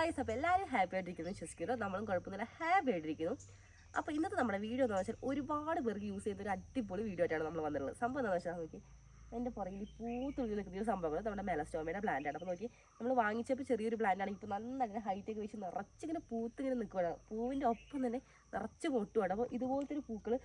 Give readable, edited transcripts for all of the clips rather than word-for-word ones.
Guys, അപ്പോൾ എല്ലാവരും happy ആയിട്ടിരിക്കുന്നു വിശ്വസിക്കുന്നു. നമ്മളും കുഴപ്പമൊന്നുമില്ല, ഹാപ്പി ആയിട്ടിരിക്കുന്നു. അപ്പോൾ ഇന്നത്തെ നമ്മുടെ വീഡിയോ എന്ന് വെച്ചാൽ ഒരുപാട് പേർക്ക് യൂസ് ചെയ്തൊരു അടിപൊളി വീഡിയോ ആയിട്ടാണ് നമ്മൾ വന്നിട്ടുള്ളത്. സംഭവം എന്താണെന്ന് വെച്ചാൽ നോക്കി എൻ്റെ പുറകിൽ പൂത്തുള്ളി നിൽക്കുന്ന ഒരു സംഭവങ്ങൾ നമ്മുടെ മെലസ്റ്റോമയുടെ പ്ലാന്റാണ്. അപ്പോൾ നോക്കി നമ്മൾ വാങ്ങിച്ചപ്പോൾ ചെറിയൊരു പ്ലാന്റാണ്. ഇപ്പോൾ നല്ല ഹൈറ്റൊക്കെ വെച്ച് നിറച്ചിങ്ങനെ പൂത്തിങ്ങനെ നിൽക്കുകയാണ്. പൂവിൻ്റെ ഒപ്പം തന്നെ നിറച്ച് പൊട്ടുവാണ്. അപ്പോൾ ഇതുപോലത്തെ ഒരു പൂക്കളും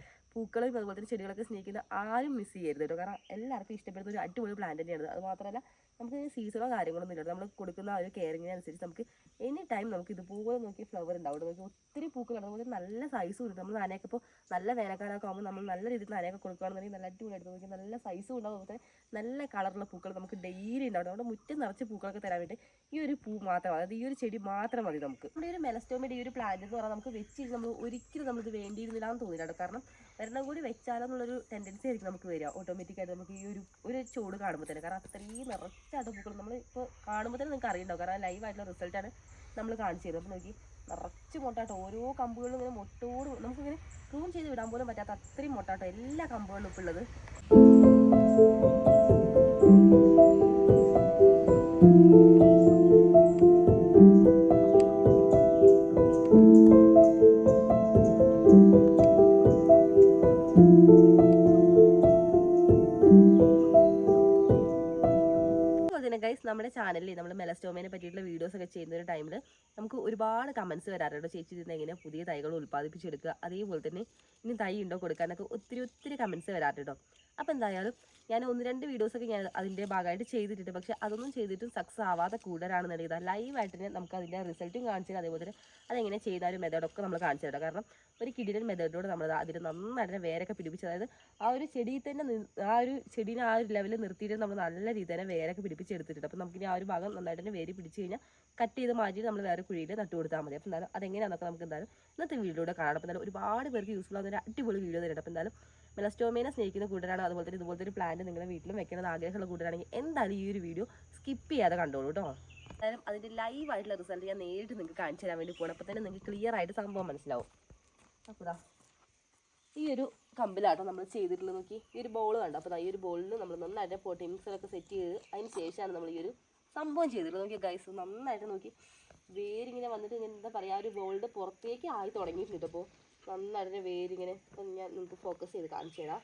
അതുപോലെ തന്നെ ചെടികളൊക്കെ സ്നേഹിക്കുന്ന ആരും മിസ് ചെയ്യരുത് കേട്ടോ. കാരണം എല്ലാവർക്കും ഇഷ്ടപ്പെടുന്ന ഒരു അടിപൊളി പ്ലാന്റ് തന്നെയാണ്. അത് മാത്രമല്ല നമുക്ക് സീസണോ കാര്യങ്ങളൊന്നും ഇല്ല. നമ്മൾ കൊടുക്കുന്ന ആ ഒരു കെയറിങ്ങിനനുസരിച്ച് നമുക്ക് എനി ടൈം നമുക്ക് ഇതുപോലെ നോക്കി ഫ്ലവർ ഉണ്ടാവും. നോക്കി ഒത്തിരി പൂക്കളാണ്. അതുപോലെ നല്ല സൈസും ഉണ്ട്. നമ്മൾ നനയൊക്കെ ഇപ്പോൾ നല്ല വേനൽക്കാലമൊക്കെ ആകുമ്പോൾ നമ്മൾ നല്ല രീതിയിൽ നനയൊക്കെ കൊടുക്കുകയാണെന്നുണ്ടെങ്കിൽ നല്ല അടിപൊളിയായിട്ട് നോക്കി നല്ല സൈസും ഉണ്ടാവും. അതുപോലെ നല്ല കളറുള്ള പൂക്കൾ നമുക്ക് ഡെയിലി ഉണ്ടാവും. നമ്മുടെ മുറ്റം നിറച്ച് പൂക്കളൊക്കെ തരാൻ വേണ്ടി ഈ ഒരു പൂ മാത്രം, അതായത് ഈ ഒരു ചെടി മാത്രം മതി നമുക്ക്. നമ്മുടെ ഒരു മെലസ്റ്റോമയുടെ ഈ ഒരു പ്ലാന്റ് എന്ന് പറഞ്ഞാൽ നമുക്ക് വെച്ച് നമ്മൾ ഒരിക്കലും നമ്മളിത് വേണ്ടിയിരുന്നില്ല എന്ന് തോന്നിയിട്ടുണ്ട്. കാരണം ഒരെണ്ണം കൂടി വെച്ചാലോ എന്നുള്ളൊരു ടെൻഡൻസി ആയിരിക്കും നമുക്ക് വരിക ഓട്ടോമാറ്റിക്കായിട്ട് നമുക്ക് ഈ ഒരു ചോട് കാണുമ്പോൾ തന്നെ. കാരണം അത്രയും നിറച്ചായിട്ട് പൂക്കൾ നമ്മൾ ഇപ്പോൾ കാണുമ്പോൾ തന്നെ നിങ്ങൾക്ക് അറിയുണ്ടാവും. കാരണം ലൈവായിട്ടുള്ള റിസൾട്ടാണ് നമ്മൾ കാണിച്ചു തരുന്നത്. അപ്പോൾ നോക്കി നിറച്ച് മൊട്ടാട്ടോ, ഓരോ കമ്പുകളിലും ഇങ്ങനെ മൊട്ടോട് നമുക്കിങ്ങനെ പ്രൂൺ ചെയ്ത് വിടാൻ പോലും പറ്റാത്ത അത്രയും മൊട്ടാട്ടോ എല്ലാ കമ്പുകളിലും ഇപ്പോൾ ഉള്ളത്. ഗൈസ്, നമ്മുടെ ചാനലിൽ നമ്മൾ മെലസ്റ്റോമേനെ പറ്റിയിട്ടുള്ള വീഡിയോസ് ഒക്കെ ചെയ്യുന്ന ഒരു ടൈമിൽ നമുക്ക് ഒരുപാട് കമൻസ് വരാറുണ്ട്. ചേച്ചി ഇതിന് എങ്ങനെ പുതിയ തൈകൾ ഉൽപ്പാദിപ്പിച്ചെടുക്കുക, അതേപോലെ തന്നെ ഇനി തൈ ഉണ്ടോ കൊടുക്കാനൊക്കെ ഒത്തിരി കമൻസ് വരാറുണ്ടോ. അപ്പോൾ എന്തായാലും ഞാൻ 1-2 വീഡിയോസൊക്കെ ഞാൻ അതിൻ്റെ ഭാഗമായിട്ട് ചെയ്തിട്ടുണ്ട്. പക്ഷേ അതൊന്നും ചെയ്തിട്ടും സക്സസ് ആവാതെ കൂടുതലാണെന്നുണ്ടെങ്കിൽ ലൈവായിട്ട് തന്നെ നമുക്ക് അതിൻ്റെ റിസൾട്ടും കാണിച്ചു തരാം. അതേപോലെ തന്നെ അതെങ്ങനെ ചെയ്താലും മെത്തേഡൊക്കെ നമ്മൾ കാണിച്ചു തരാം. കാരണം ഒരു കിടിലൻ മെത്തേഡിലൂടെ നമ്മൾ അതിന് നന്നായിട്ട് വേരൊക്കെ പിടിപ്പിച്ച്, അതായത് ആ ഒരു ചെടിയിൽ തന്നെ ആ ഒരു ചെടീനെ ആ ഒരു ലെവലിൽ നിർത്തിയിട്ട് നമ്മൾ നല്ല രീതിയിൽ തന്നെ വേരൊക്കെ പിടിപ്പിച്ചെടുത്തിട്ടുണ്ട്. അപ്പോൾ നമുക്കിനി ആ ഒരു ഭാഗം നന്നായിട്ട് തന്നെ വേര് പിടിച്ച് കഴിഞ്ഞാൽ കട്ട് ചെയ്ത് മാറ്റിയിട്ട് നമ്മൾ വേറെ കുഴിയിൽ നട്ടു കൊടുത്താൽ മതി. അപ്പോൾ എന്തായാലും അതെങ്ങനെയാണെന്നൊക്കെ നമുക്ക് എന്തായാലും ഇന്നത്തെ വീഡിയോയിലൂടെ കാണാം. അപ്പോൾ എന്തായാലും ഒരുപാട് പേർക്ക് യൂസ്ഫുൾ ആവുന്ന ഒരു അടിപൊളി വീഡിയോ തരുന്നുണ്ട്. അപ്പോൾ എന്തായാലും മെലസ്റ്റോമേനെ സ്നേഹിക്കുന്ന കൂട്ടരാണ്, അതുപോലെ തന്നെ ഇതുപോലത്തെ ഒരു പ്ലാന്റ് നിങ്ങളുടെ വീട്ടിലും വെക്കണമെന്ന് ആഗ്രഹമുള്ള കൂട്ടരാണെങ്കിൽ എന്തായാലും ഈ ഒരു വീഡിയോ സ്കിപ്പ് ചെയ്യാതെ കണ്ടോളൂ കേട്ടോ. എന്തായാലും അതിൻ്റെ ലൈവായിട്ടുള്ള റിസൾട്ട് ഞാൻ നേരിട്ട് നിങ്ങൾക്ക് കാണിച്ചു തരാൻ വേണ്ടി പോകണം. അപ്പോൾ തന്നെ നിങ്ങൾക്ക് ക്ലിയർ ആയിട്ട് സംഭവം മനസ്സിലാവും. അപ്പോൾ ഈ ഒരു കമ്പിലാട്ടോ നമ്മൾ ചെയ്തിട്ടുള്ളത്. നോക്കി ഈ ഒരു ബോൾ കണ്ടോ. അപ്പോൾ ഈ ഒരു ബോളിൽ നമ്മൾ നന്നായിട്ട് പോട്ടിങ്സൊക്കെ സെറ്റ് ചെയ്ത് അതിന് ശേഷമാണ് നമ്മൾ ഈ ഒരു സംഭവം ചെയ്തിട്ടുള്ളത്. നോക്കി ഗൈസ്, നന്നായിട്ട് നോക്കി വേരിങ്ങനെ വന്നിട്ട് ഇങ്ങനെ എന്താ പറയുക, ആ ഒരു ബോളിൻ്റെ പുറത്തേക്ക് ആയി തുടങ്ങിയിട്ടുണ്ട്. അപ്പോൾ നന്നായിട്ട് വേരിങ്ങനെ ഞാൻ നിങ്ങൾക്ക് ഫോക്കസ് ചെയ്ത് കാണിച്ചു തരാം.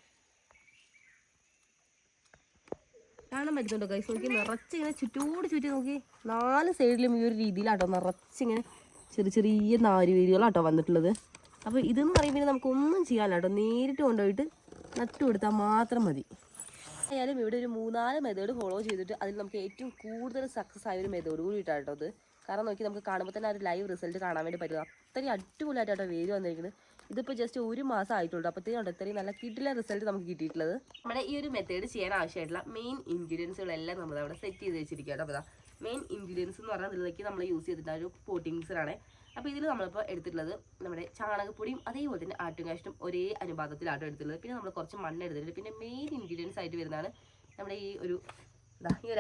കാണാൻ പറ്റുന്നുണ്ടോ ഗൈസ്? നോക്കി നിറച്ചിങ്ങനെ ചുറ്റി നോക്കി 4 സൈഡിലും ഈ ഒരു രീതിയിലാട്ടോ നിറച്ചിങ്ങനെ ചെറിയ നാരുവേരികളാട്ടോ വന്നിട്ടുള്ളത്. അപ്പോൾ ഇതെന്ന് പറയുമ്പോൾ നമുക്കൊന്നും ചെയ്യാനില്ല, നേരിട്ട് കൊണ്ടുപോയിട്ട് നട്ടു കൊടുത്താൽ മാത്രം മതി. ആയാലും ഇവിടെ ഒരു 3-4 മെത്തേഡ് ഫോളോ ചെയ്തിട്ട് അതിൽ നമുക്ക് ഏറ്റവും കൂടുതൽ സക്സസ് ആയ ഒരു മെത്തേഡ് കൂടിയിട്ടാണ് കേട്ടോ അത്. കാരണം നോക്കി നമുക്ക് കാണുമ്പോൾ തന്നെ ആ ഒരു ലൈവ് റിസൾട്ട് കാണാൻ വേണ്ടി പറ്റും. അത്രയും അടിപൊളിയായിട്ടോ വേര് വന്നിരിക്കുന്നത്. ഇതിപ്പോൾ ജസ്റ്റ് 1 മാസം ആയിട്ടുള്ളൂ. അപ്പോഴത്തേക്കും ഇത്രയും നല്ല കിട്ടില്ല റിസൾട്ട് നമുക്ക് കിട്ടിയിട്ടുള്ളത്. നമ്മുടെ ഈ ഒരു മെത്തേഡ് ചെയ്യാൻ ആവശ്യമായിട്ടുള്ള മെയിൻ ഇൻഗ്രീഡിയൻസുകളെല്ലാം നമ്മളവിടെ സെറ്റ് ചെയ്ത് വെച്ചിരിക്കുകയാണ്. അപ്പോൾ മെയിൻ ഇൻഗ്രീഡിയൻസ് എന്ന് പറഞ്ഞാൽ ഇതിലേക്ക് നമ്മൾ യൂസ് ചെയ്തിട്ടുള്ള ഒരു പോട്ടിങ്സിലാണ്. അപ്പോൾ ഇതിൽ നമ്മളിപ്പോൾ എടുത്തിട്ടുള്ളത് നമ്മുടെ ചാണകപ്പൊടിയും അതേപോലെ തന്നെ ആട്ടുംകാഷ്ടും ഒരേ അനുപാതത്തിലാട്ടോ എടുത്തിട്ടുള്ളത്. പിന്നെ നമ്മൾ കുറച്ച് മണ്ണ് എടുത്തിട്ടുണ്ട്. പിന്നെ മെയിൻ ഇൻഗ്രീഡിയൻസ് ആയിട്ട് വരുന്നതാണ് നമ്മുടെ ഈ ഒരു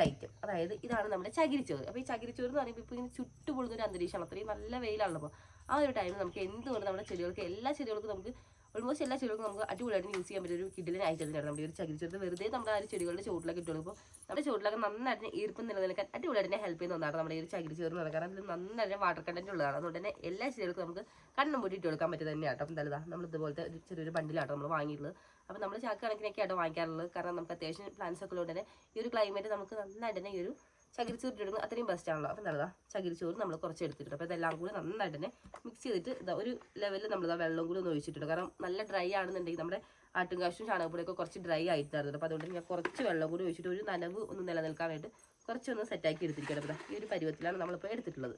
ഐറ്റം, അതായത് ഇതാണ് നമ്മുടെ ചകിരിച്ചോറ്. അപ്പോൾ ഈ ചകിരിച്ചോറ് എന്ന് പറയുമ്പോൾ ഇപ്പോൾ ഇങ്ങനെ ചുട്ടുപൊള്ളുന്ന ഒരു അന്തരീക്ഷമാണ്, അത്രയും നല്ല വെയിലാണല്ലോ. അപ്പോൾ ആ ഒരു ടൈമിൽ നമുക്ക് എന്തുകൊണ്ട് നമ്മുടെ ചെടികൾക്ക് എല്ലാ ചെടികൾക്കും നമുക്ക് ഓൾമോസ്റ്റ് എല്ലാ ചെടികൾക്കും നമുക്ക് അടിപൊളിയായിട്ട് യൂസ് ചെയ്യാൻ പറ്റിയ ഒരു കിടിലൻ ഐറ്റം തന്നെയാണ് നമ്മുടെ ഒരു ചകിരിച്ചോറ്. വെറുതെ നമ്മുടെ ആ ഒരു ചെടികളുടെ ചോട്ടിലൊക്കെ ഇട്ടുള്ളൂ. അപ്പോൾ നമ്മുടെ ചോട്ടിലൊക്കെ നന്നായിട്ട് ഈർപ്പം നിലനിൽക്കാൻ അടിപൊളിയായിട്ട് തന്നെ ഹെൽപ്പ് ചെയ്യുന്ന ഒന്നാണ് നമ്മുടെ ഈ ഒരു ചകിരിച്ചോറ് എന്ന് പറയുന്നത്. കാരണം ഇതിൽ നന്നായിട്ട് വാട്ടർ കണ്ടന്റ് ഉള്ളതാണ്. അതുകൊണ്ട് തന്നെ എല്ലാ ചെടികൾക്കും നമുക്ക് കണ്ണും പൊട്ടി ഇട്ട് കൊടുക്കാൻ പറ്റുന്നത് തന്നെയാണ്. അപ്പം എന്താ നമ്മൾ ഇതുപോലത്തെ ചെറിയൊരു ബണ്ടിലാട്ടോ നമ്മൾ വാങ്ങിയിട്ടുള്ളത്. അപ്പോൾ നമ്മൾ ചാക്ക് കണക്കിനൊക്കെ ആട്ടോ വാങ്ങിക്കാറുള്ളത്. കാരണം നമുക്ക് അത്യാവശ്യം പ്ലാന്റ്സ് ഒക്കെ ഉള്ളത് തന്നെ ഈ ഒരു ക്ലൈമറ്റ് നമുക്ക് നന്നായിട്ട് തന്നെ ഈ ഒരു ചകിരിച്ചോറ് ഇടുന്നത് അത്രയും ബെസ്റ്റ് ആണല്ലോ. അപ്പോൾ എന്താ ചകിരിച്ചോറ് നമ്മൾ കുറച്ച് എടുത്തിട്ടുണ്ട്. അപ്പോൾ ഇതെല്ലാം കൂടി നന്നായിട്ട് തന്നെ മിക്സ് ചെയ്തിട്ട് ഒരു ലെവലിൽ നമ്മൾ വെള്ളം കൂടി ഒന്ന് ഒഴിച്ചിട്ടുണ്ട്. കാരണം നല്ല ഡ്രൈ ആണെന്നുണ്ടെങ്കിൽ നമ്മുടെ ആട്ടുംകാശും ചാണകപ്പൊടിയൊക്കെ കുറച്ച് ഡ്രൈ ആയിട്ടായിരുന്നു. അപ്പോൾ അതുകൊണ്ട് ഞാൻ കുറച്ച് വെള്ളം കൂടി ഒഴിച്ചിട്ട് ഒരു നനവ് ഒന്ന് നിലനിൽക്കാൻ വേണ്ടി കുറച്ചൊന്ന് സെറ്റാക്കി എടുത്തിരിക്കുകയാണ്. അപ്പോൾ ഈ ഒരു പരുവത്തിലാണ് നമ്മളിപ്പോൾ എടുത്തിട്ടുള്ളത്.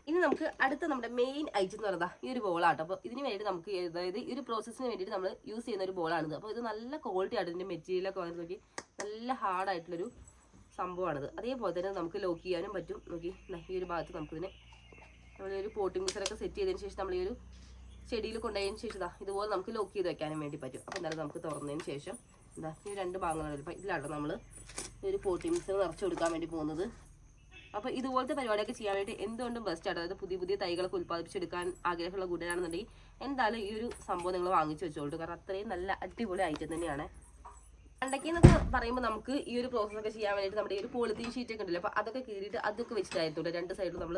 ഇനി നമുക്ക് അടുത്ത നമ്മുടെ മെയിൻ ഐറ്റം എന്ന് പറയുന്നത് ഈ ഒരു ബോളാട്ടോ. അപ്പോൾ ഇതിന് വേണ്ടി നമുക്ക് അതായത് ഈ ഒരു പ്രോസസ്സിന് വേണ്ടിയിട്ട് നമ്മൾ യൂസ് ചെയ്യുന്ന ഒരു ബോളാണിത്. അപ്പോൾ ഇത് നല്ല ക്വാളിറ്റി ആണ്. ഇതിൻ്റെ മെറ്റീരിയലൊക്കെ വന്ന് നോക്കി നല്ല ഹാർഡായിട്ടുള്ളൊരു സംഭവമാണിത്. അതേപോലെ തന്നെ നമുക്ക് ലോക്ക് ചെയ്യാനും പറ്റും. നോക്കി ഈ ഒരു ഭാഗത്ത് നമുക്കിതിനെ നമ്മളൊരു പോട്ടിംഗ് മിക്സറൊക്കെ സെറ്റ് ചെയ്തതിന് ശേഷം നമ്മൾ ഈ ഒരു ചെടിയിൽ കൊണ്ടുപോയതിന് ശേഷം ഇതുപോലെ നമുക്ക് ലോക്ക് ചെയ്ത് വെക്കാനും വേണ്ടി പറ്റും. അപ്പോൾ എന്തായാലും നമുക്ക് തുറന്നതിന് ശേഷം ഈ 2 ഭാഗങ്ങളുണ്ട്. അപ്പോൾ ഇതിലാട്ടോ നമ്മൾ ഈ ഒരു പോട്ടിംഗ് മിക്സർ നിറച്ച് കൊടുക്കാൻ വേണ്ടി പോകുന്നത്. അപ്പോൾ ഇതുപോലത്തെ പരിപാടിയൊക്കെ ചെയ്യാൻ വേണ്ടി എന്തുകൊണ്ടും ബെസ്റ്റ് ആണ്. അതായത് പുതിയ തൈകളൊക്കെ ഉൽപ്പാദിപ്പിച്ചെടുക്കാൻ ആഗ്രഹമുള്ള കൂട്ടരാണെന്നുണ്ടെങ്കിൽ എന്തായാലും ഈ ഒരു സംഭവം നിങ്ങൾ വാങ്ങിച്ചു വെച്ചോളൂ. കാരണം അത്രയും നല്ല അടിപൊളി ഐറ്റം തന്നെയാണ്. പണ്ടൊക്കെയെന്നൊക്കെ പറയുമ്പോൾ നമുക്ക് ഈ ഒരു പ്രോസസ്സൊക്കെ ചെയ്യാൻ വേണ്ടിയിട്ട് നമ്മുടെ ഈ ഒരു പോളിത്തീൻ ഷീറ്റൊക്കെ ഉണ്ടല്ലോ. അപ്പോൾ അതൊക്കെ കീറിയിട്ട് അതൊക്കെ വെച്ചിട്ടായിരുന്നു 2 സൈഡിലും നമ്മൾ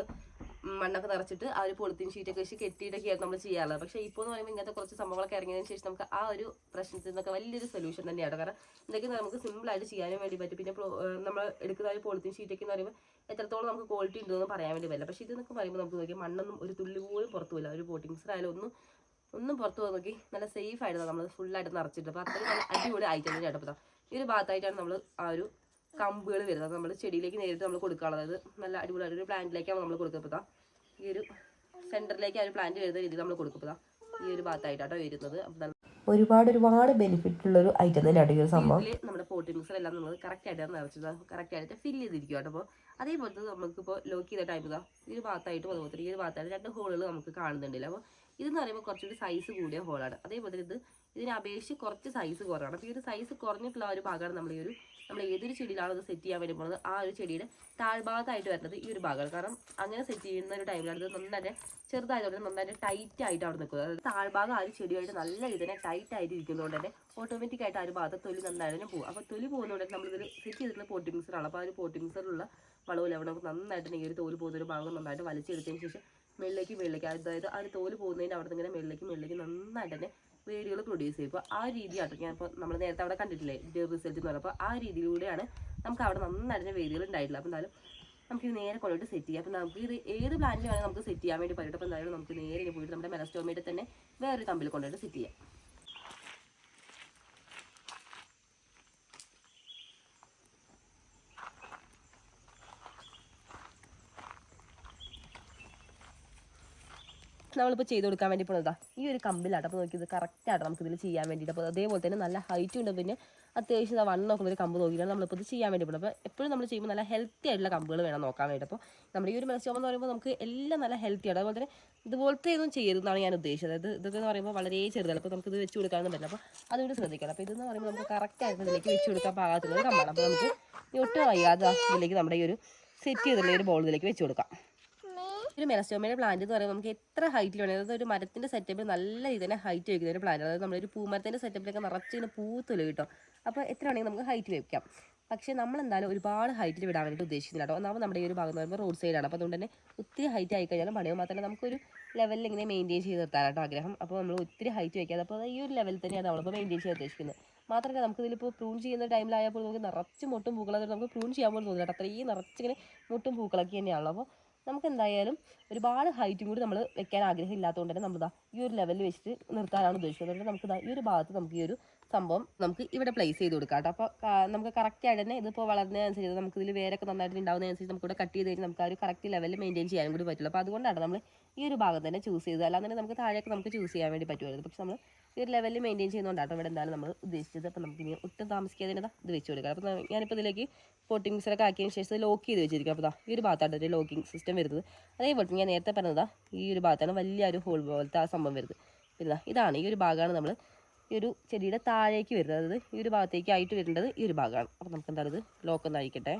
മണ്ണൊക്കെ നിറച്ചിട്ട് ആ ഒരു പൊളിത്തീൻ ഷീറ്റൊക്കെ വെച്ച് കെട്ടിയിട്ടൊക്കെയായിരുന്നു നമ്മൾ ചെയ്യാറുള്ളത്. പക്ഷേ ഇപ്പോൾ എന്ന് പറയുമ്പോൾ ഇങ്ങനത്തെ കുറച്ച് സംഭവങ്ങളൊക്കെ ഇറങ്ങിയതിന് ശേഷം നമുക്ക് ആ ഒരു പ്രശ്നത്തിൽ നിന്നൊക്കെ വലിയൊരു സൊല്യൂഷൻ തന്നെയാണ്. കാരണം ഇതൊക്കെ നമുക്ക് സിമ്പിളായിട്ട് ചെയ്യാനും വേണ്ടി പറ്റും. പിന്നെ നമ്മൾ എടുക്കുന്ന ഒരു പൊളിത്തീൻ ഷീറ്റൊക്കെ എന്ന് പറയുമ്പോൾ എത്രത്തോളം നമുക്ക് ക്വാളിറ്റി ഉണ്ടെന്ന് പറയാൻ വേണ്ടി പറ്റില്ല. പക്ഷേ ഇതെന്നൊക്കെ പറയുമ്പോൾ നമുക്ക് നോക്കി മണ്ണൊന്നും ഒരു തുള്ളി പോലും പുറത്തു പോയില്ല. ഒരു പോട്ടിംഗ് മിക്സറായാലും ഒന്നും പുറത്ത് പോകാൻ നോക്കി നല്ല സേഫ് ആയിട്ട് നമ്മൾ ഫുള്ളായിട്ട് നിറച്ചിട്ട്. അപ്പോൾ അത്രയും നല്ല അടിപൊളി ഐറ്റം തന്നെയാണ്. അപ്പോൾ ഈ ഒരു ഭാഗത്തായിട്ടാണ് നമ്മൾ ആ ഒരു കമ്പുകൾ വരുന്നത്. നമ്മൾ ചെടിയിലേക്ക് നേരിട്ട് നമ്മൾ കൊടുക്കുകയാണ്. അതായത് നല്ല അടിപൊളിയായിട്ട് ഒരു പ്ലാന്റിലേക്കാണ് നമ്മൾ കൊടുക്കുക. ഈ ഒരു സെൻറ്ററിലേക്ക് ആ ഒരു പ്ലാന്റ് വരുന്ന രീതിയിൽ നമ്മൾ കൊടുക്കുക. ഈ ഒരു ഭാഗത്തായിട്ടാട്ടോ വരുന്നത്. അപ്പം ഒരുപാട് ബെനിഫിറ്റ് ഉള്ള ഒരു ഐറ്റം തന്നെയാണ് ഈ ഒരു സംഭവം. നമ്മുടെ പോട്ടിംഗ് മിക്സർ എല്ലാം നമ്മൾ കറക്റ്റായിട്ട് നിറച്ചത് കറക്റ്റായിട്ട് ഫില്ല് ചെയ്തിരിക്കും കേട്ടോ. അപ്പോൾ അതേപോലത്തെ നമുക്കിപ്പോൾ ലോക്ക് ചെയ്ത ടൈം ഇതാ ഈ ഒരു ഭാഗത്തായിട്ടും അതുപോലെ ഈ ഒരു ഭാഗത്തായിട്ട് 2 ഹോളുകൾ നമുക്ക് കാണുന്നുണ്ടല്ലോ. അപ്പോൾ ഇതെന്ന് പറയുമ്പോൾ കുറച്ചുകൂടി സൈസ് കൂടിയ ഹോളാണ്. അതേപോലെ ഇതിനെ അപേക്ഷിച്ച് കുറച്ച് സൈസ് കുറവാണ്. അപ്പോൾ ഈ ഒരു സൈസ് കുറഞ്ഞിട്ടുള്ള ഒരു ഭാഗമാണ് നമ്മൾ ഏതൊരു ചെടിയിലാണോ അത് സെറ്റ് ചെയ്യാൻ വേണ്ടി പോകുന്നത് ആ ഒരു ചെടിയുടെ താഴ്ഭാഗത്തായിട്ട് വരുന്നത് ഈ ഒരു ഭാഗമാണ്. കാരണം അങ്ങനെ സെറ്റ് ചെയ്യുന്ന ഒരു ടൈമിലാണ് ഇത് നന്നായിട്ട് ചെറുതായതുകൊണ്ട് നന്നായിട്ട് ടൈറ്റ് ആയിട്ട് അവിടെ നിൽക്കുന്നത്. അതായത് താഴ്ഭാഗം ആ ഒരു ചെടിയായിട്ട് നല്ല ഇതിനെ ടൈറ്റ് ആയിട്ട് ഇരിക്കുന്നതുകൊണ്ട് തന്നെ ഓട്ടോമാറ്റിക്കായിട്ട് ആ ഒരു ഭാഗത്ത് തൊലി നന്നായിട്ട് തന്നെ പോകും. അപ്പോൾ തൊലി പോകുന്നതുകൊണ്ട് നമ്മളിതിൽ സെറ്റ് ചെയ്തിട്ടുള്ള പോട്ടിംഗ് മിക്സറാണ്. അപ്പോൾ ആ ഒരു പോട്ടിംഗ് മിക്സറിലുള്ള വളവും ലവണവും നന്നായിട്ട് ഈ ഒരു തോല് പോകുന്ന ഒരു ഭാഗം നന്നായിട്ട് വലിച്ചെടുത്തതിന് ശേഷം മേളിലേക്ക് അതായത് ആ ഒരു തോല് പോകുന്നതിൻ്റെ അവിടെ നിന്ന് ഇങ്ങനെ മേളിലേക്ക് നന്നായിട്ട് തന്നെ വേരുകൾ പ്രൊഡ്യൂസ് ചെയ്യും. അപ്പോൾ ആ രീതിയാട്ടോ ഞാനിപ്പോൾ നമ്മൾ നേരത്തെ അവിടെ കണ്ടിട്ടില്ലേ റിസൾട്ട് എന്ന് പറയുമ്പോൾ ആ രീതിയിലൂടെയാണ് നമുക്ക് അവിടെ നന്നായിട്ട് വേരുകൾ ഉണ്ടായിട്ടില്ല. അപ്പോൾ എന്തായാലും നമുക്ക് ഇത് നേരെ കൊണ്ടുപോയിട്ട് സെറ്റ് ചെയ്യാം. അപ്പോൾ നമുക്ക് ഇത് ഏത് പ്ലാന്റിൽ വേണമെങ്കിൽ നമുക്ക് സെറ്റ് ചെയ്യാൻ വേണ്ടി പറ്റും. അപ്പോൾ എന്തായാലും നമുക്ക് നേരെ പോയിട്ട് നമ്മുടെ മെലസ്റ്റോമയിൽ തന്നെ വേറൊരു കമ്പിൽ കൊണ്ടുപോയിട്ട് സെറ്റ് ചെയ്യാം. നമ്മളിപ്പോൾ ചെയ്ത് കൊടുക്കാൻ വേണ്ടി പോകുന്നതാ ഈ ഒരു കമ്പിലാട്ടോ. അപ്പോൾ നോക്കിയത് കറക്റ്റായിട്ട് നമുക്കിതിൽ ചെയ്യാൻ വേണ്ടിയിട്ട്. അപ്പോൾ അതേപോലെ തന്നെ നല്ല ഹൈറ്റും ഉണ്ട്. പിന്നെ അത്യാവശ്യം വണ്ണം നോക്കുന്ന ഒരു കമ്പ് നോക്കിയിട്ടാണ് നമ്മളിപ്പോൾ ഇത് ചെയ്യാൻ വേണ്ടി പോകുന്നത്. അപ്പോൾ എപ്പോഴും നമ്മൾ ചെയ്യുമ്പോൾ നല്ല ഹെൽത്തി ആയിട്ടുള്ള കമ്പുകൾ വേണം നോക്കാൻ വേണ്ടി. അപ്പോൾ നമ്മുടെ ഈ ഒരു മെലസ്റ്റോമ എന്ന് പറയുമ്പോൾ നമുക്ക് എല്ലാം നല്ല ഹെൽത്തി ആണ്. അതുപോലെ തന്നെ ഇതുപോലത്തെ ഇതൊന്നും ചെയ്യരുതെന്നാണ് ഞാൻ ഉദ്ദേശിച്ചത്. അതായത് ഇതൊക്കെ എന്ന് പറയുമ്പോൾ വളരെ ചെറുതാണ്. അപ്പോൾ നമുക്കിത് വെച്ച് കൊടുക്കാനൊന്നും പറ്റില്ല. അപ്പോൾ അതുകൊണ്ട് ശ്രദ്ധിക്കണം. അപ്പോൾ ഇതെന്ന് പറയുമ്പോൾ നമുക്ക് കറക്റ്റായിട്ട് ഇതിലേക്ക് വെച്ച് കൊടുക്കാൻ പാകത്തിലുള്ള ഒരു കമ്പാണ്. അപ്പോൾ നമുക്ക് ഒട്ടും വയ്യാതെ ഇതിലേക്ക് നമ്മുടെ ഈ ഒരു സെറ്റ് ചെയ്തിട്ടുള്ള ഒരു ബോൾ ഇതിലേക്ക് വെച്ച് കൊടുക്കാം. ഒരു മെലസ്റ്റോമയുടെ പ്ലാന്റ് എന്ന് പറയുമ്പോൾ നമുക്ക് എത്ര ഹൈറ്റിൽ വേണം. അതായത് ഒരു മരത്തിൻ്റെ സെറ്റപ്പിൽ നല്ല രീതിയിൽ ഹൈറ്റ് വയ്ക്കുന്ന ഒരു പ്ലാന്റ്. അതായത് നമ്മളൊരു പൂമരത്തിൻ്റെ സെറ്റപ്പിലൊക്കെ നിറച്ചിങ്ങനെ പൂത്തുള്ളൂ കേട്ടോ. അപ്പോൾ എത്ര വേണമെങ്കിൽ നമുക്ക് ഹൈറ്റ് വയ്ക്കാം. പക്ഷേ നമ്മളെന്തായാലും ഒരുപാട് ഹൈറ്റിൽ വിടാൻ വേണ്ടിയിട്ട് ഉദ്ദേശിക്കുന്നില്ല കേട്ടോ. ഒന്നാമത് നമ്മുടെ ഈ ഒരു ഭാഗം എന്ന് പറയുമ്പോൾ റോഡ് സൈഡാണ്. അപ്പോൾ അതുകൊണ്ട് തന്നെ ഒത്തിരി ഹൈറ്റ് ആയിക്കഴിഞ്ഞാലും പണിയോ മാത്രമല്ല നമുക്കൊരു ലെവലിൽ ഇങ്ങനെ മെയിൻറ്റെയിൻ ചെയ്ത് നിർത്താനാട്ടോ ആഗ്രഹം. അപ്പോൾ നമ്മൾ ഒത്തിരി ഹൈറ്റ് വയ്ക്കാതെ അപ്പോൾ ഈ ഒരു ലെവലിൽ തന്നെയാണ് നമ്മളിപ്പോൾ മെയിൻറ്റെയിൻ ചെയ്യാൻ ഉദ്ദേശിക്കുന്നത്. മാത്രമല്ല നമുക്കിതിലിപ്പോൾ പ്രൂൺ ചെയ്യുന്ന ടൈമിലായപ്പോൾ നമുക്ക് നിറച്ച് മുട്ടും പൂക്കളൊക്കെ നമുക്ക് പ്രൂൺ ചെയ്യാൻ പോലും തോന്നില്ല. അത്രയും നിറച്ചിങ്ങനെ മുട്ടും പൂക്കളൊക്കെ തന്നെയാണല്ലോ. അപ്പോൾ നമുക്ക് എന്തായാലും ഒരുപാട് ഹൈറ്റും കൂടി നമ്മൾ വെക്കാൻ ആഗ്രഹമില്ലാത്തതുകൊണ്ട് തന്നെ നമ്മളിതാ ഈ ഒരു ലെവലിൽ വെച്ചിട്ട് നിർത്താനാണ് ഉദ്ദേശിക്കുന്നത്. അതുകൊണ്ട് നമുക്ക് ഈ ഒരു ഭാഗത്ത് നമുക്ക് ഈ ഒരു സംഭവം നമുക്ക് ഇവിടെ പ്ലേസ് ചെയ്ത് കൊടുക്കാം കേട്ടോ. അപ്പോൾ നമുക്ക് കറക്റ്റായിട്ട് തന്നെ ഇതിപ്പോൾ വളർന്നതിനനുസരിച്ച് നമുക്ക് ഇതിൽ വേരൊക്കെ നന്നായിട്ട് ഉണ്ടാകുന്നതനുസരിച്ച് നമുക്ക് ഇവിടെ കട്ട് ചെയ്ത് കഴിഞ്ഞാൽ നമുക്ക് ആ ഒരു കറക്റ്റ് ലെവലിൽ മെയിൻറ്റെയിൻ ചെയ്യാൻ കൂടി പറ്റില്ല. അപ്പോൾ അതുകൊണ്ടാണ് നമ്മൾ ഈ ഒരു ഭാഗം തന്നെ ചൂസ് ചെയ്തത്. അല്ലാതെ തന്നെ നമുക്ക് താഴേക്ക് നമുക്ക് ചൂസ് ചെയ്യാൻ വേണ്ടി പറ്റുമായിരുന്നു. പക്ഷെ നമ്മൾ ഈ ഒരു ലെവലിൽ മെയിൻറ്റെയിൻ ചെയ്യുന്നതുകൊണ്ടാണ് ഇവിടെ എന്തായാലും നമ്മൾ ഉദ്ദേശിച്ചത്. അപ്പോൾ നമുക്ക് ഇനി ഒട്ടും താമസിക്കാതെ തന്നെ ഇത് വെച്ച് കൊടുക്കാം. അപ്പോൾ ഞാനിപ്പോൾ ഇതിലേക്ക് പോട്ടിംഗ് മിക്സറൊക്കെ ആക്കിയതിന് ശേഷം ലോക്ക് ചെയ്ത് വെച്ചിരിക്കും. അപ്പോൾ ഈ ഒരു ഭാഗത്താണ് ഒരു ലോക്കിംഗ് സിസ്റ്റം വരുന്നത്. അതേപോലെ ഞാൻ നേരത്തെ പറഞ്ഞതാ ഈ ഒരു ഭാഗത്താണ് വലിയൊരു ഹോൾ പോലത്തെ ആ സംഭവം വരുന്നത്. പിന്നെ ഇതാണ് ഈ ഒരു ഭാഗമാണ് നമ്മൾ ഈ ഒരു ചെടിയുടെ താഴേക്ക് വരുന്നത്. അതായത് ഈ ഒരു ഭാഗത്തേക്ക് ആയിട്ട് വരേണ്ടത് ഈ ഒരു ഭാഗമാണ്. അപ്പോൾ നമുക്ക് എന്താണ് ഇത് ലോക്ക് ഒന്ന് അഴിക്കട്ടെ.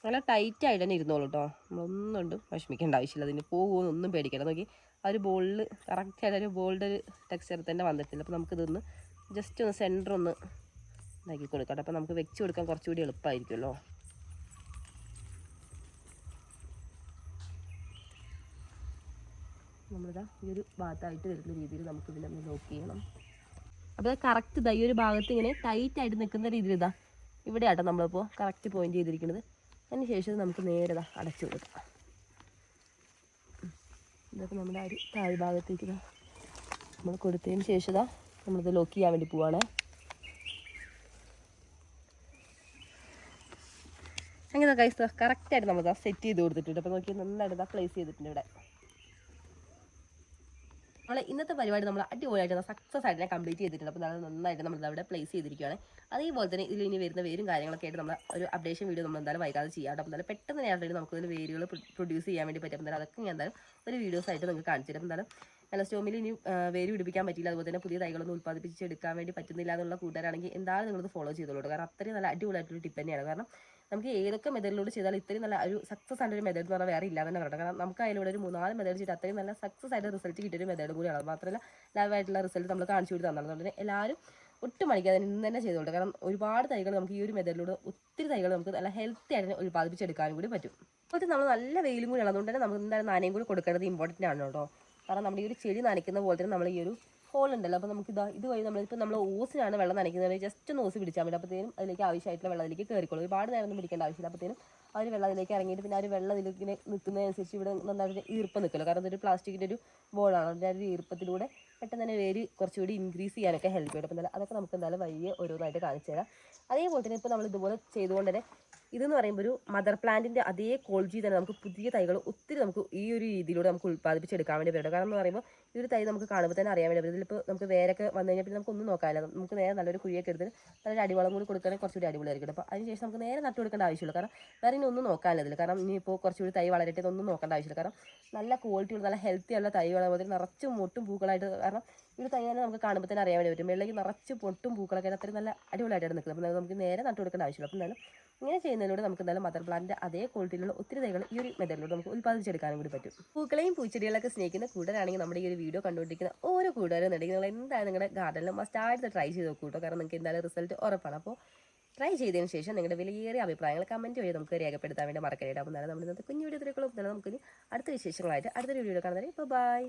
നല്ല ടൈറ്റ് ആയിട്ട് തന്നെ ഇരുന്നോളൂ കേട്ടോ. നമ്മളൊന്നും കൊണ്ടും വിഷമിക്കേണ്ട ആവശ്യമില്ല. അതിന് പോകുമെന്നൊന്നും പേടിക്കേണ്ട. നോക്കി ആ ഒരു ബോളിൽ കറക്റ്റായിട്ട് ഒരു ബോളിൻ്റെ ഒരു ടെക്സ്ചർ തന്നെ വന്നിട്ടില്ല. അപ്പോൾ നമുക്കിതൊന്ന് ജസ്റ്റ് ഒന്ന് സെൻറ്റർ ഒന്ന് ഇതാക്കി കൊടുക്കാം. അപ്പോൾ നമുക്ക് വെച്ച് കൊടുക്കാൻ കുറച്ചുകൂടി എളുപ്പമായിരിക്കുമല്ലോ. നമ്മളിതാ ഈ ഒരു ഭാഗത്തായിട്ട് വരുന്ന രീതിയിൽ നമുക്കിതിനൊന്ന് ലോക്ക് ചെയ്യണം. അപ്പോൾ കറക്റ്റ് ഇതാ ഈ ഒരു ഭാഗത്ത് ഇങ്ങനെ ടൈറ്റായിട്ട് നിൽക്കുന്ന രീതിയിൽ ഇതാ ഇവിടെ ആട്ടോ നമ്മളിപ്പോൾ കറക്റ്റ് പോയിന്റ് ചെയ്തിരിക്കുന്നത്. അതിന് ശേഷം നമുക്ക് നേരെ ഇതാ അടച്ചു കൊടുക്കാം. ഇതൊക്കെ നമ്മുടെ ആ ഒരു താഴ്ഭാഗത്തേക്ക് ഇതാ നമ്മൾ കൊടുത്തതിന് ശേഷം ഇതാ നമ്മളിത് ലോക്ക് ചെയ്യാൻ വേണ്ടി പോവാണ്. അങ്ങനെ കൈസ് കറക്റ്റായിട്ട് നമ്മളിതാ സെറ്റ് ചെയ്ത് കൊടുത്തിട്ടുണ്ട്. അപ്പോൾ നോക്കി നന്നായിട്ട് ഇതാ പ്ലേസ് ചെയ്തിട്ടുണ്ട് ഇവിടെ. നമ്മൾ ഇന്നത്തെ പരിപാടി നമ്മൾ അടിപൊളിയായിട്ട് സക്സസ് ആയിട്ട് കംപ്ലീറ്റ് ചെയ്തിട്ടുണ്ട്. അപ്പോൾ നമ്മൾ നന്നായിട്ട് നമ്മൾ അവിടെ പ്ലേസ് ചെയ്തിരിക്കുകയാണ്. അതേപോലെ തന്നെ ഇതിൽ ഇനി വരുന്ന വേരും കാര്യങ്ങളൊക്കെ ആയിട്ട് നമ്മൾ ഒരു അപ്ഡേഷൻ വീഡിയോ നമ്മൾ എന്തായാലും വൈകാതെ ചെയ്യാം. അപ്പോൾ എന്തായാലും പെട്ടെന്ന് നേരത്തെ നമുക്ക് ഇതിൽ വേരുകൾ പ്രൊഡ്യൂസ് ചെയ്യാൻ വേണ്ടി പറ്റും. എന്തായാലും അതൊക്കെ ഞാൻ എന്തായാലും ഒരു വീഡിയോസ് ആയിട്ട് നിങ്ങൾക്ക് കാണിച്ചു തരും. എന്തായാലും മെലസ്റ്റോമിൽ ഇനി വേര് പിടിപ്പിക്കാൻ പറ്റില്ല, അതുപോലെ തന്നെ പുതിയ തൈകളൊന്നും ഉൽപ്പാദിപ്പിച്ചെടുക്കാൻ വേണ്ടി പറ്റുന്നില്ല എന്നുള്ള കൂട്ടുകാരാണെങ്കിൽ എന്തായാലും നിങ്ങളത് ഫോളോ ചെയ്തോളൂ. കാരണം അത്രയും നല്ല അടിപൊളിയായിട്ടൊരു ടിപ്പ് തന്നെയാണ്. കാരണം നമുക്ക് ഏതൊക്കെ മെത്തേഡിലൂടെ ചെയ്താൽ ഇത്രയും നല്ല ഒരു സക്സസ് ആയിട്ട് ഒരു മെത്തേഡ് എന്ന് പറഞ്ഞാൽ വേറെ ഇല്ലാതെ തന്നെ പറയണം. കാരണം നമുക്ക് അതിലൂടെ ഒരു 3-4 മെത്തേഡ് ചെയ്തിട്ട് അത്രയും നല്ല സക്സസ് ആയിട്ട് റിസൾട്ട് കിട്ടിയൊരു മെത്തേഡ് കൂടിയാണ്. മാത്രമല്ല ലൈവായിട്ടുള്ള റിസൾട്ട് നമ്മൾ കാണിച്ചു കൊടുത്ത് തന്നത്. അതുകൊണ്ട് തന്നെ എല്ലാവരും ഒട്ടും മടിക്കാതെ ഇന്ന് തന്നെ ചെയ്തോളൂ. കാരണം ഒരുപാട് തൈകൾ നമുക്ക് ഈ ഒരു മെത്തേഡിലൂടെ ഒത്തിരി തൈകൾ നമുക്ക് നല്ല ഹെൽത്തി ആയിട്ട് ഉൽപ്പാദിപ്പിച്ചെടുക്കാനും കൂടി പറ്റും. അപ്പോൾ നമ്മൾ നല്ല വെയിലും കൂടി ഉള്ളതുകൊണ്ട് തന്നെ നമുക്ക് എന്തായാലും നനയും കൂടി കൊടുക്കേണ്ടത് ഇമ്പോർട്ടൻ്റ് ആണ് കേട്ടോ. കാരണം നമ്മുടെ ഈ ഒരു ചെടി നനയ്ക്കുന്ന പോലെ തന്നെ നമ്മൾ ഈ ഒരു ഹോൾ ഉണ്ടല്ലോ, അപ്പോൾ നമുക്ക് ഇതുവഴി നമ്മൾ ഓസിനാണ് വെള്ളം നനയ്ക്കുന്നത്, ജസ്റ്റ് ഒന്ന് ഓസ് പിടിച്ചാൽ മതി. അപ്പോഴത്തേനും അതിലേക്ക് ആവശ്യമായിട്ടുള്ള വെള്ളം അതിലേക്ക് കയറിക്കോളും. ഒരുപാട് നേരം ഒന്നും പിടിക്കേണ്ട ആവശ്യമില്ല. അപ്പോഴത്തേനും ആ ഒരു വെള്ളം അതിലേക്ക് ഇറങ്ങിയിട്ട് പിന്നെ ആ ഒരു വെള്ളം ഇതിലേക്ക് നിൽക്കുന്നതനുസരിച്ച് ഇവിടെ നന്നായിട്ട് ഈർപ്പം നിൽക്കുമല്ലോ. കാരണം ഇതൊരു പ്ലാസ്റ്റിക്കിൻ്റെ ഒരു ബോളാണ്. അതിൻ്റെ ഒരു ഈർപ്പത്തിലൂടെ പെട്ടെന്ന് തന്നെ വേര് കുറച്ചുകൂടി ഇൻക്രീസ് ചെയ്യാനൊക്കെ ഹെൽപ്പ് ചെയ്യും. അപ്പോൾ അതൊക്കെ നമുക്ക് എന്തായാലും വഴിയെ ഓരോന്നായിട്ട് കാണിച്ചു തരാം. അതേപോലെ തന്നെ ഇപ്പോൾ നമ്മൾ ഇതുപോലെ ചെയ്തുകൊണ്ട് തന്നെ ഇതെന്ന് പറയുമ്പോൾ ഒരു മദർ പ്ലാന്റിൻ്റെ അതേ ക്വാളിറ്റി തന്നെ നമുക്ക് പുതിയ തൈകൾ ഒത്തിരി നമുക്ക് ഈ ഒരു രീതിയിലൂടെ നമുക്ക് ഉൽപ്പാദിപ്പിച്ചെടുക്കാൻ വേണ്ടി പറ്റും. കാരണം എന്ന് പറയുമ്പോൾ ഈ ഒരു തൈ നമുക്ക് കാണുമ്പോൾ തന്നെ അറിയാൻ വേണ്ടി പറ്റും. ഇതിലിപ്പോൾ നമുക്ക് വേരൊക്കെ വന്നു കഴിഞ്ഞാൽ പിന്നെ നമുക്കൊന്നും നോക്കാമല്ലോ. നമുക്ക് നേരെ നല്ലൊരു കുഴിയൊക്കെ എടുത്ത് നല്ലൊരു അടിവളം കൂടി കൊടുക്കുകയാണെങ്കിൽ കുറച്ചുകൂടി അടിപൊളിയായിരിക്കും. അപ്പോൾ അതിനുശേഷം നമുക്ക് നേരെ നട്ടു കൊടുക്കേണ്ട ആവശ്യമില്ല. കാരണം വേറെ ഇനി ഒന്നും നോക്കാനില്ല ഇതിൽ. കാരണം ഇനിയിപ്പോൾ കുറച്ചുകൂടി തൈ വളരട്ടെ ഒന്നും നോക്കേണ്ട ആവശ്യമില്ല. കാരണം നല്ല ക്വാളിറ്റിയുള്ള നല്ല ഹെൽത്തി ഉള്ള തൈ വളർന്നതിന് നിറച്ചും മൊട്ടും പൂക്കളായിട്ട്. കാരണം ഈ ഒരു തൈ തന്നെ നമുക്ക് കാണുമ്പോൾ തന്നെ അറിയാൻ വേണ്ടി പറ്റും. വെള്ളയ്ക്ക് നിറച്ച് പൊട്ടും പൂക്കളൊക്കെ അത്രയും നല്ല അടിപൊളിയായിട്ടാണ് നിൽക്കുന്നത്. അപ്പോൾ നമുക്ക് നേരെ നട്ടു കൊടുക്കേണ്ട ആവശ്യമില്ല. അപ്പോൾ എന്തായാലും ഇങ്ങനെ ചെയ്യുന്നതിലൂടെ നമുക്ക് എന്തായാലും മദർ പ്ലാന്റിൻ്റെ അതേ ക്വാളിറ്റിയിലുള്ള ഒത്തിരി തൈകൾ ഈ ഒരു മെത്തേഡിലൂടെ നമുക്ക് ഉൽപ്പാദിപ്പിച്ചെടുക്കാനും കൂടി പറ്റും. പൂക്കളെയും പൂച്ചെടികളൊക്കെ സ്നേഹിക്കുന്ന കൂട്ടരാണെങ്കിൽ നമ്മുടെ ഈ ഒരു വീഡിയോ കണ്ടുകൊണ്ടിരിക്കുന്ന ഓരോ കൂട്ടുകാരും ഉണ്ടെങ്കിൽ നിങ്ങൾ എന്തായാലും നിങ്ങളുടെ ഗാർഡനിൽ മസ്റ്റായിട്ട് ട്രൈ ചെയ്ത് നോക്കൂ കേട്ടോ. കാരണം നിങ്ങൾക്ക് എന്തായാലും റിസൾട്ട് ഉറപ്പാണ്. അപ്പോൾ ട്രൈ ചെയ്തതിന് ശേഷം നിങ്ങളുടെ വിലയേറിയ അഭിപ്രായങ്ങൾ കമൻറ്റ് വഴി നമുക്ക് രേഖപ്പെടുത്താൻ വേണ്ടി മറക്കരുത്. അപ്പോൾ എന്നാലും നമ്മൾ ഇന്നത്തെ കുഞ്ഞു വീഡിയോ തിരക്കുള്ള നമുക്ക് അടുത്ത വിശേഷങ്ങളായിട്ട് അടുത്തൊരു വീഡിയോ കാണുന്നത്. ഇപ്പോൾ ബൈ.